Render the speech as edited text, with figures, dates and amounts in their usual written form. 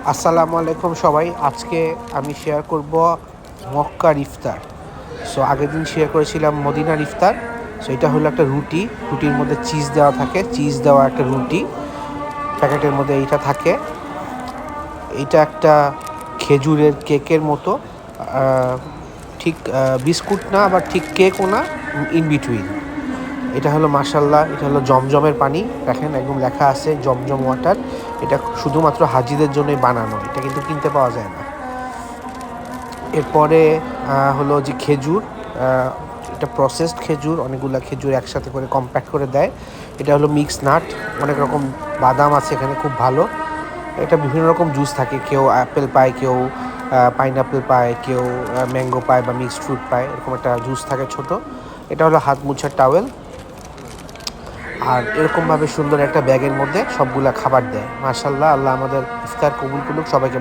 আসসালামু আলাইকুম সবাই। আজকে আমি শেয়ার করব মক্কার ইফতার। সো আগের দিন শেয়ার করেছিলাম মদিনার ইফতার। সো এটা হলো একটা রুটি, রুটির মধ্যে চিজ দেওয়া থাকে, চিজ দেওয়া একটা রুটি প্যাকেটের মধ্যে এইটা থাকে। এইটা একটা খেজুরের কেকের মতো, ঠিক বিস্কুট না আবার ঠিক কেকও না, ইন বিটুইন। এটা হলো মাশাল্লাহ, এটা হলো জমজমের পানি। দেখেন একদম লেখা আছে জমজম ওয়াটার। এটা শুধুমাত্র হাজিদের জন্যই বানানো, এটা কিন্তু কিনতে পাওয়া যায় না। এরপরে হলো যে খেজুর, এটা প্রসেসড খেজুর, অনেকগুলো খেজুর একসাথে করে কম্প্যাক্ট করে দেয়। এটা হলো মিক্স নাট, অনেক রকম বাদাম আছে এখানে, খুব ভালো। এটা বিভিন্ন রকম জুস থাকে, কেউ অ্যাপেল পায়, কেউ পাইনঅ্যাপেল পায়, কেউ ম্যাঙ্গো পায় বা মিক্সড ফ্রুট পায়, এরকম একটা জুস থাকে ছোট। এটা হলো হাত মুছার টাওয়েল। আর এরকমভাবে সুন্দর একটা ব্যাগের মধ্যে সবগুলা খাবার দেয়। মাশাল্লাহ, আল্লাহ আমাদের ইফতার কবুল করুক, সবাইকে